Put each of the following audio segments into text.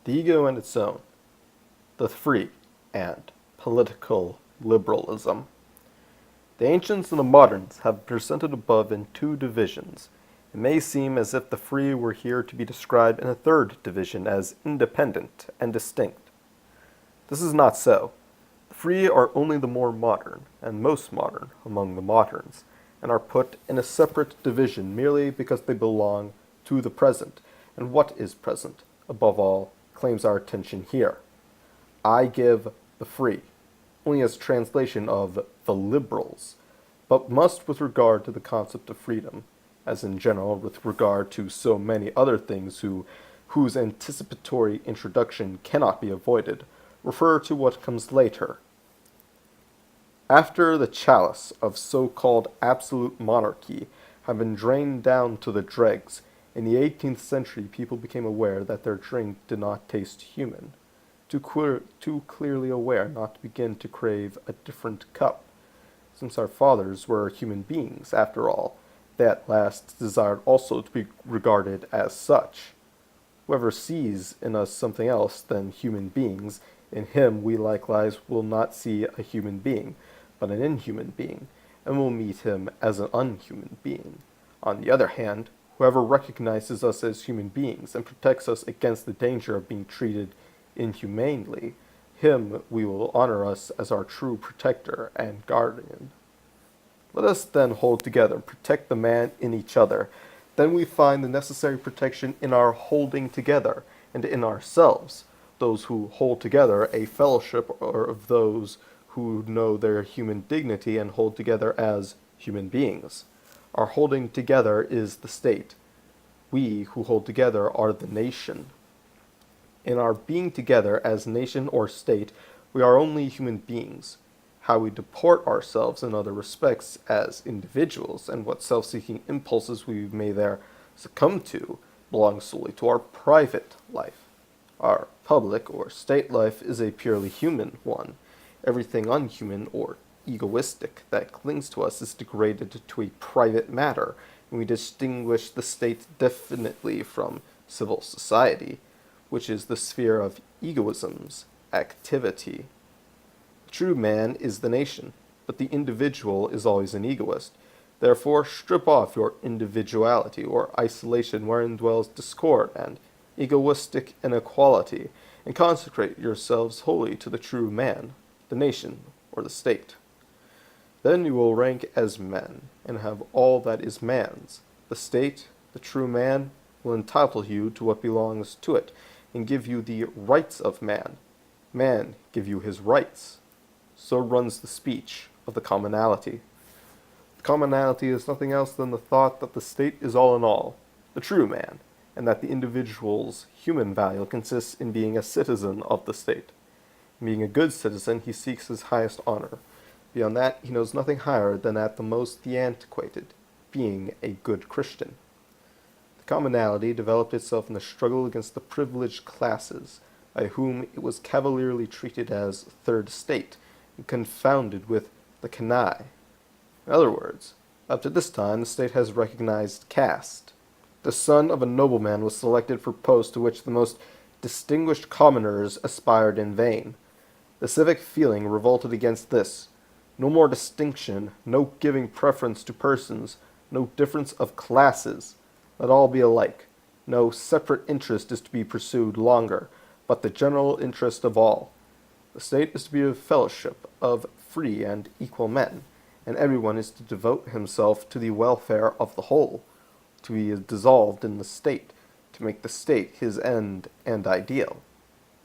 the ego and its own, the free, and political liberalism. The ancients and the moderns have presented above in two divisions. It may seem as if the free were here to be described in a third division as independent and distinct. This is not so. The free are only the more modern, and most modern, among the moderns, and are put in a separate division merely because they belong to the present, and what is present, above all, claims our attention here. I give the free, only as translation of the liberals, but must with regard to the concept of freedom, as in general with regard to so many other things whose anticipatory introduction cannot be avoided, refer to what comes later. After the chalice of so-called absolute monarchy had been drained down to the dregs, in the 18th century people became aware that their drink did not taste human, too clearly aware not to begin to crave a different cup. Since our fathers were human beings, after all, they at last desired also to be regarded as such. Whoever sees in us something else than human beings, in him we likewise will not see a human being, but an inhuman being, and will meet him as an unhuman being. On the other hand, whoever recognizes us as human beings and protects us against the danger of being treated inhumanely, him we will honor us as our true protector and guardian. Let us then hold together and protect the man in each other. Then we find the necessary protection in our holding together and in ourselves, those who hold together a fellowship or of those who know their human dignity and hold together as human beings. Our holding together is the state. We who hold together are the nation. In our being together as nation or state, we are only human beings. How we deport ourselves in other respects as individuals, and what self-seeking impulses we may there succumb to, belongs solely to our private life. Our public or state life is a purely human one. Everything unhuman or egoistic that clings to us is degraded to a private matter, and we distinguish the state definitely from civil society, which is the sphere of egoism's activity. The true man is the nation, but the individual is always an egoist. Therefore, strip off your individuality or isolation wherein dwells discord and egoistic inequality, and consecrate yourselves wholly to the true man, the nation, or the state. Then you will rank as men, and have all that is man's. The state, the true man, will entitle you to what belongs to it, and give you the rights of man. Man give you his rights. So runs the speech of the commonalty. The commonalty is nothing else than the thought that the state is all in all, the true man, and that the individual's human value consists in being a citizen of the state. In being a good citizen, he seeks his highest honor. Beyond that, he knows nothing higher than at the most the antiquated, being a good Christian. The commonalty developed itself in the struggle against the privileged classes, by whom it was cavalierly treated as third state, and confounded with the canaille. In other words, up to this time the state has recognized caste. The son of a nobleman was selected for posts to which the most distinguished commoners aspired in vain. The civic feeling revolted against this. No more distinction, no giving preference to persons, no difference of classes. Let all be alike. No separate interest is to be pursued longer, but the general interest of all. The state is to be a fellowship of free and equal men, and everyone is to devote himself to the welfare of the whole, to be dissolved in the state, to make the state his end and ideal.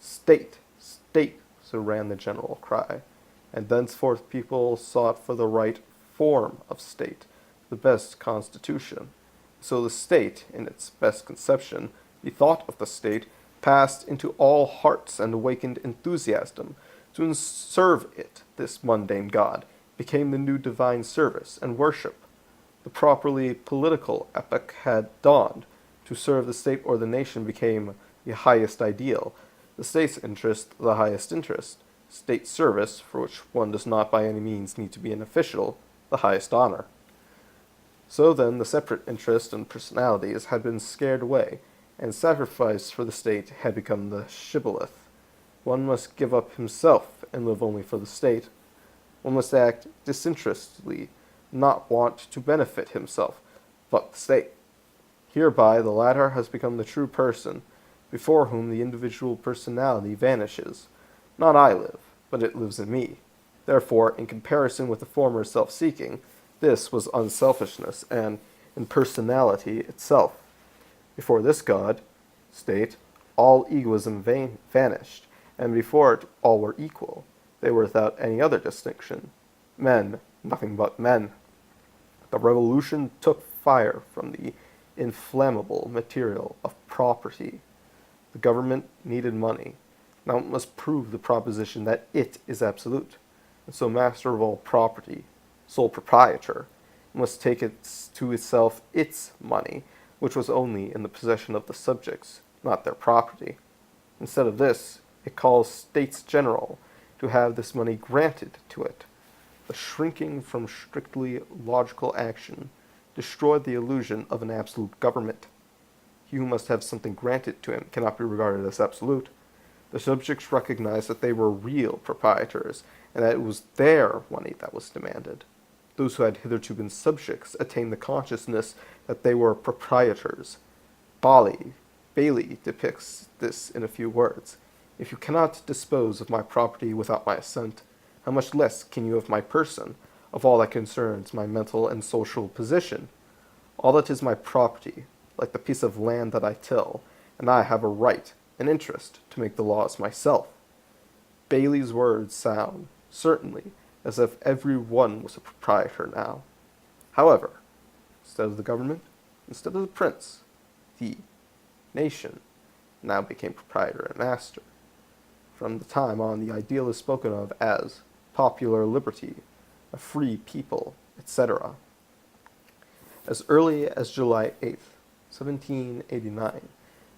State, state, so ran the general cry, and thenceforth people sought for the right form of state, the best constitution. So the state, in its best conception, the thought of the state, passed into all hearts and awakened enthusiasm. To serve it, this mundane god, became the new divine service and worship. The properly political epoch had dawned. To serve the state or the nation became the highest ideal, the state's interest the highest interest, state service, for which one does not by any means need to be an official, the highest honor. So then the separate interests and personalities had been scared away, and sacrifice for the state had become the shibboleth. One must give up himself and live only for the state. One must act disinterestedly, not want to benefit himself, but the state. Hereby the latter has become the true person, before whom the individual personality vanishes. Not I live, but it lives in me. Therefore, in comparison with the former self-seeking, this was unselfishness and impersonality itself. Before this God, state, all egoism vanished, and before it all were equal. They were without any other distinction. Men, nothing but men. The revolution took fire from the inflammable material of property. The government needed money. Now it must prove the proposition that it is absolute, and so master of all property, sole proprietor, must take to itself its money, which was only in the possession of the subjects, not their property. Instead of this, it calls States General to have this money granted to it. The shrinking from strictly logical action destroyed the illusion of an absolute government. He who must have something granted to him cannot be regarded as absolute. The subjects recognized that they were real proprietors, and that it was their money that was demanded. Those who had hitherto been subjects attained the consciousness that they were proprietors. Bailey depicts this in a few words. If you cannot dispose of my property without my assent, how much less can you of my person, of all that concerns my mental and social position? All that is my property, like the piece of land that I till, and I have a right, an interest, to make the laws myself. Bailey's words sound, certainly, as if every one was a proprietor now. However, instead of the government, instead of the prince, the nation now became proprietor and master. From the time on, the ideal is spoken of as popular liberty, a free people, etc. As early as July 8th, 1789,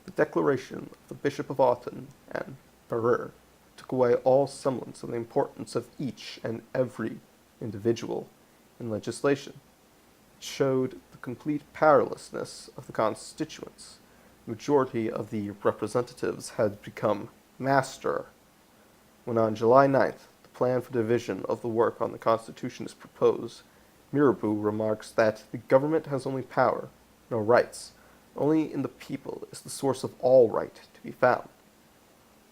the declaration of the Bishop of Autun and Barreur took away all semblance of the importance of each and every individual in legislation. It showed the complete powerlessness of the constituents. The majority of the representatives had become master. When on July 9th, the plan for division of the work on the Constitution is proposed, Mirabeau remarks that the government has only power, no rights. Only in the people is the source of all right to be found.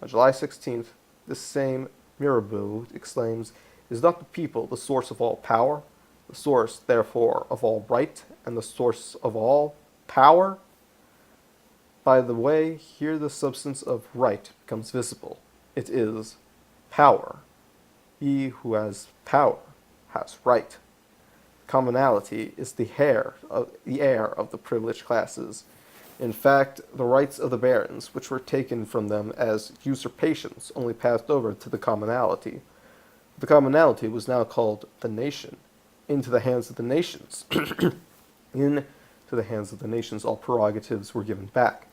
On July 16th, this same Mirabeau exclaims, "Is not the people the source of all power, the source, therefore, of all right, and the source of all power?" By the way, here the substance of right becomes visible. It is power. He who has power has right. Commonality is the heir of the privileged classes. In fact, the rights of the barons, which were taken from them as usurpations, only passed over to the commonalty. The commonalty was now called the nation. Into the hands of the nations. Into the hands of the nations all prerogatives were given back.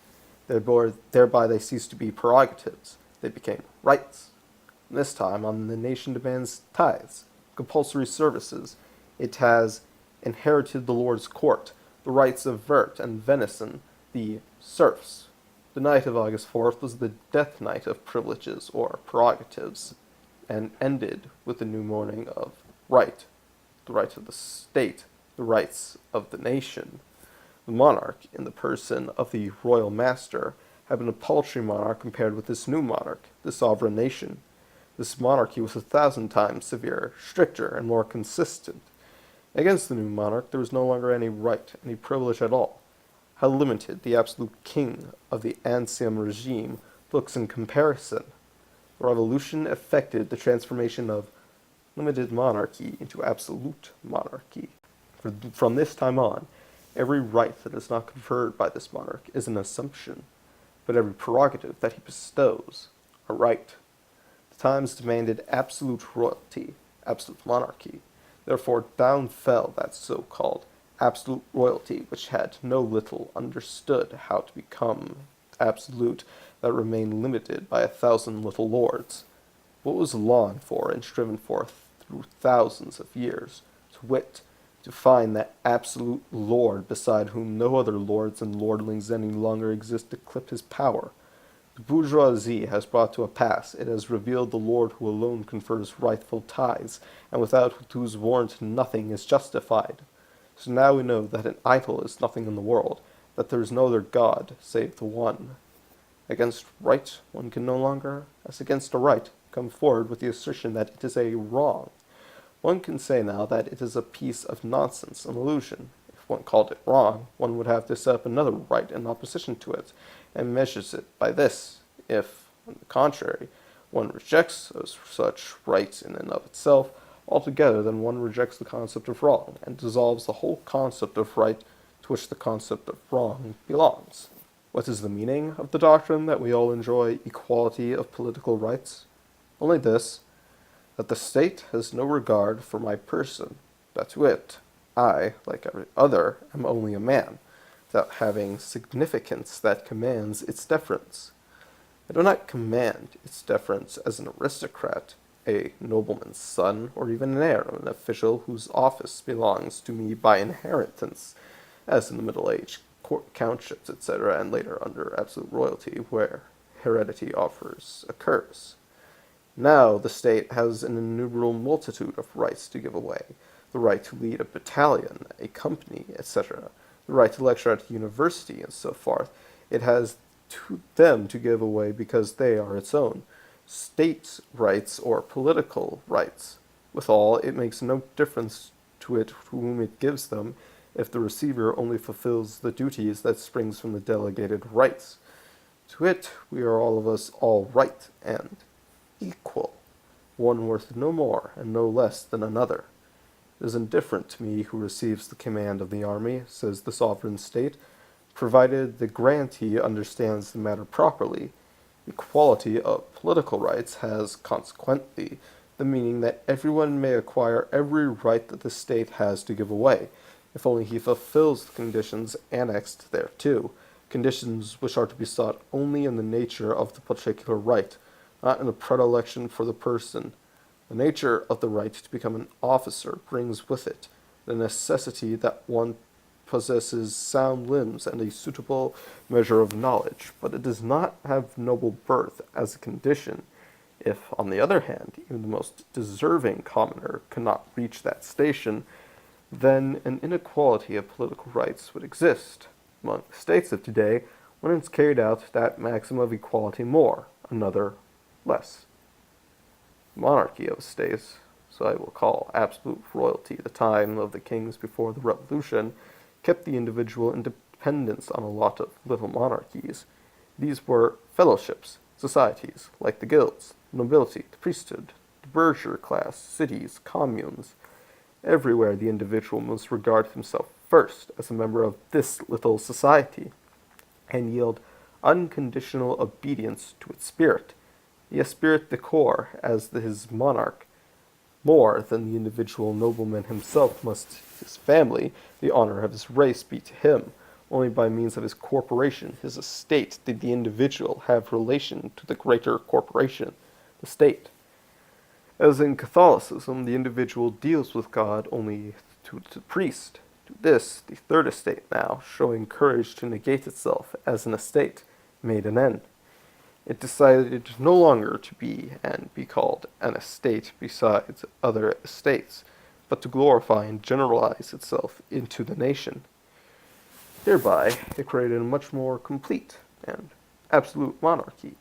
Thereby they ceased to be prerogatives. They became rights. And this time on the nation demands tithes, compulsory services. It has inherited the Lord's court, the rights of vert and venison, the serfs. The night of August 4th was the death night of privileges or prerogatives, and ended with the new morning of right, the rights of the state, the rights of the nation. The monarch, in the person of the royal master, had been a paltry monarch compared with this new monarch, the sovereign nation. This monarchy was 1,000 times severer, stricter, and more consistent. Against the new monarch there was no longer any right, any privilege at all. How limited the absolute king of the ancien regime looks in comparison. The revolution effected the transformation of limited monarchy into absolute monarchy. From this time on, every right that is not conferred by this monarch is an assumption, but every prerogative that he bestows, a right. The times demanded absolute royalty, absolute monarchy. Therefore down fell that so-called absolute royalty, which had no little understood how to become absolute, that remained limited by 1,000 little lords. What was longed for and striven for through thousands of years, to wit, to find that absolute lord beside whom no other lords and lordlings any longer exist to clip his power. The bourgeoisie has brought to a pass, it has revealed the lord who alone confers rightful tithes, and without whose warrant nothing is justified. So now we know that an idol is nothing in the world, that there is no other God save the one. Against right, one can no longer, as against a right, come forward with the assertion that it is a wrong. One can say now that it is a piece of nonsense, an illusion. If one called it wrong, one would have to set up another right in opposition to it, and measures it by this. If, on the contrary, one rejects such right in and of itself altogether, then one rejects the concept of wrong, and dissolves the whole concept of right to which the concept of wrong belongs. What is the meaning of the doctrine that we all enjoy equality of political rights? Only this, that the state has no regard for my person, that to it, I, like every other, am only a man, without having significance that commands its deference. I do not command its deference as an aristocrat, a nobleman's son, or even an heir of an official whose office belongs to me by inheritance, as in the Middle Age, countships, etc., and later under absolute royalty, where heredity occurs. Now the state has an innumerable multitude of rights to give away, the right to lead a battalion, a company, etc., the right to lecture at a university, and so forth. It has them to give away because they are its own. State rights or political rights. Withal, it makes no difference to it whom it gives them, if the receiver only fulfills the duties that springs from the delegated rights. To it we are all of us all right and equal, one worth no more and no less than another. It is indifferent to me who receives the command of the army, says the sovereign state, provided the grantee understands the matter properly. Equality of political rights has, consequently, the meaning that everyone may acquire every right that the state has to give away, if only he fulfills the conditions annexed thereto, conditions which are to be sought only in the nature of the particular right, not in a predilection for the person. The nature of the right to become an officer brings with it the necessity that one possesses sound limbs and a suitable measure of knowledge, but it does not have noble birth as a condition. If, on the other hand, even the most deserving commoner cannot reach that station, then an inequality of political rights would exist. Among the states of today, one has carried out that maxim of equality more, another less. The monarchy of states, so I will call absolute royalty the time of the kings before the Revolution, kept the individual independence on a lot of little monarchies. These were fellowships, societies, like the guilds, the nobility, the priesthood, the bourgeois class, cities, communes. Everywhere the individual must regard himself first as a member of this little society, and yield unconditional obedience to its spirit, the esprit de corps as his monarch. More than the individual nobleman himself must his family, the honor of his race, be to him. Only by means of his corporation, his estate, did the individual have relation to the greater corporation, the state. As in Catholicism, the individual deals with God only to the priest. To this, the third estate now, showing courage to negate itself as an estate, made an end. It decided no longer to be and be called an estate besides other estates, but to glorify and generalize itself into the nation. Hereby, it created a much more complete and absolute monarchy,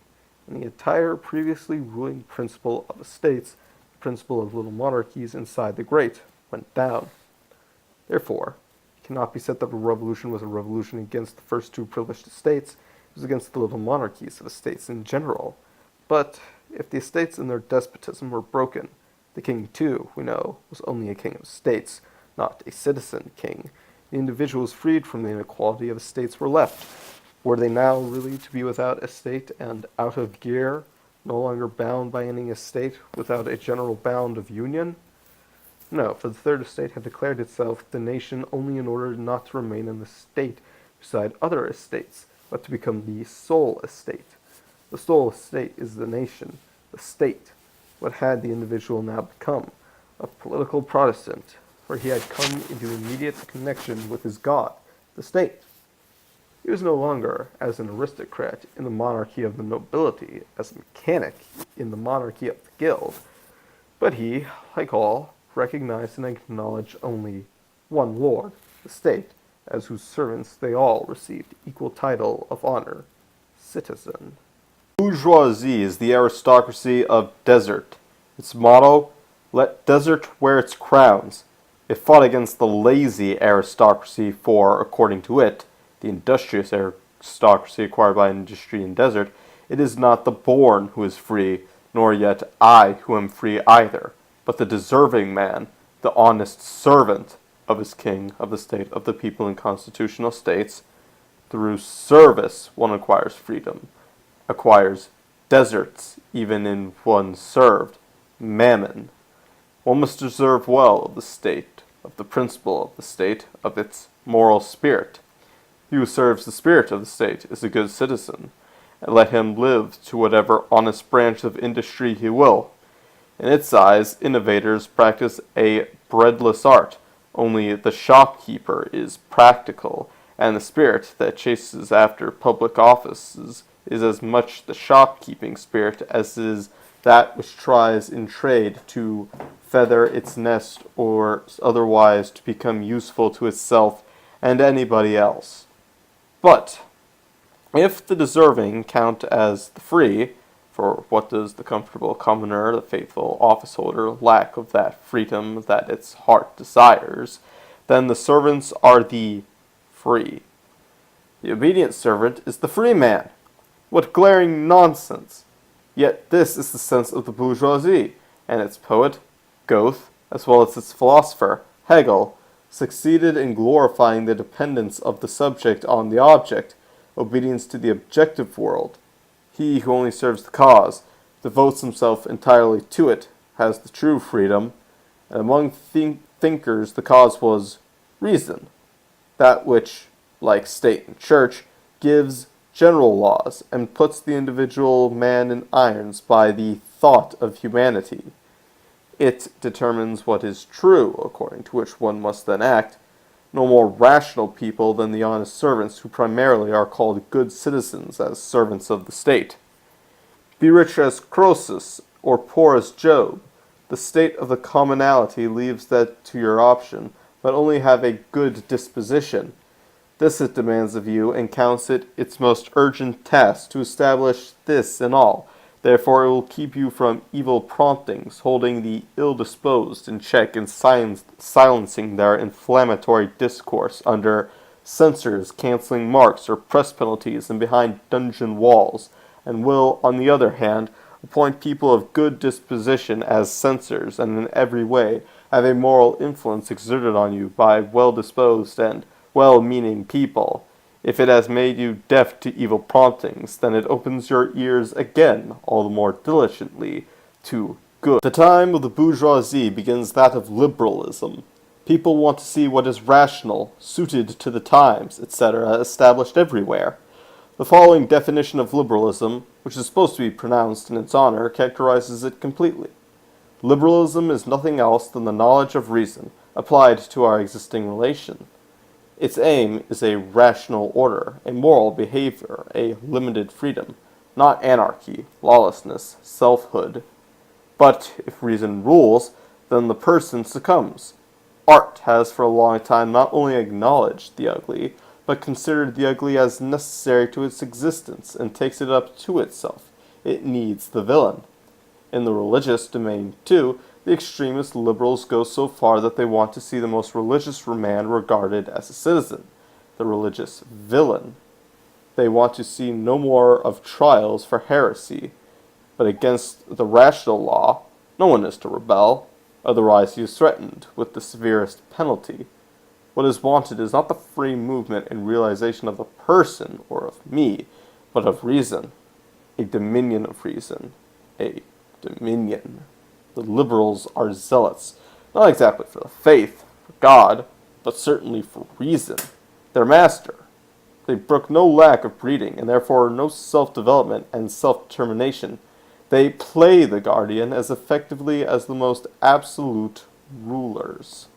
and the entire previously ruling principle of estates, the principle of little monarchies inside the great, went down. Therefore, it cannot be said that a revolution was a revolution against the first two privileged estates. It was against the little monarchies of estates in general. But if the estates in their despotism were broken, the king, too, we know, was only a king of states, not a citizen king. The individuals freed from the inequality of estates were left. Were they now really to be without estate and out of gear, no longer bound by any estate, without a general bound of union? No, for the third estate had declared itself the nation only in order not to remain in the state beside other estates, but to become the sole estate. The sole estate is the nation, the state. What had the individual now become? A political Protestant, for he had come into immediate connection with his god, the state. He was no longer, as an aristocrat in the monarchy of the nobility, as a mechanic in the monarchy of the guild, but he, like all, recognized and acknowledged only one lord, the state, as whose servants they all received equal title of honor, citizen. Bourgeoisie is the aristocracy of desert. Its motto, let desert wear its crowns. It fought against the lazy aristocracy for, according to it, the industrious aristocracy acquired by industry in desert, it is not the born who is free, nor yet I who am free either, but the deserving man, the honest servant of his king, of the state, of the people in constitutional states. Through service one acquires freedom, acquires deserts, even in one served, mammon. One must deserve well of the state, of the principle of the state, of its moral spirit. He who serves the spirit of the state is a good citizen, and let him live to whatever honest branch of industry he will. In its eyes, innovators practice a breadless art. Only the shopkeeper is practical, and the spirit that chases after public offices is as much the shopkeeping spirit as is that which tries in trade to feather its nest or otherwise to become useful to itself and anybody else. But if the deserving count as the free, for what does the comfortable commoner, the faithful office-holder, lack of that freedom that its heart desires, then the servants are the free. The obedient servant is the free man. What glaring nonsense! Yet this is the sense of the bourgeoisie, and its poet, Goethe, as well as its philosopher, Hegel, succeeded in glorifying the dependence of the subject on the object, obedience to the objective world. He who only serves the cause, devotes himself entirely to it, has the true freedom, and among thinkers the cause was reason, that which, like state and church, gives general laws, and puts the individual man in irons by the thought of humanity. It determines what is true, according to which one must then act. No more rational people than the honest servants, who primarily are called good citizens as servants of the state. Be rich as Croesus, or poor as Job. The state of the commonalty leaves that to your option, but only have a good disposition. This it demands of you, and counts it its most urgent task to establish this in all. Therefore it will keep you from evil promptings, holding the ill-disposed in check and silencing their inflammatory discourse under censors, canceling marks or press penalties and behind dungeon walls, and will, on the other hand, appoint people of good disposition as censors, and in every way have a moral influence exerted on you by well-disposed and well-meaning people. If it has made you deaf to evil promptings, then it opens your ears again, all the more diligently, to good. The time of the bourgeoisie begins that of liberalism. People want to see what is rational, suited to the times, etc., established everywhere. The following definition of liberalism, which is supposed to be pronounced in its honor, characterizes it completely. Liberalism is nothing else than the knowledge of reason, applied to our existing relation. Its aim is a rational order, a moral behavior, a limited freedom, not anarchy, lawlessness, selfhood. But if reason rules, then the person succumbs. Art has for a long time not only acknowledged the ugly, but considered the ugly as necessary to its existence, and takes it up to itself. It needs the villain. In the religious domain, too, the extremist liberals go so far that they want to see the most religious man regarded as a citizen, the religious villain. They want to see no more of trials for heresy, but against the rational law, no one is to rebel, otherwise he is threatened with the severest penalty. What is wanted is not the free movement and realization of the person or of me, but of reason, a dominion of reason, a dominion. The liberals are zealots, not exactly for the faith, for God, but certainly for reason, their master. They brook no lack of breeding, and therefore no self-development and self-determination. They play the guardian as effectively as the most absolute rulers.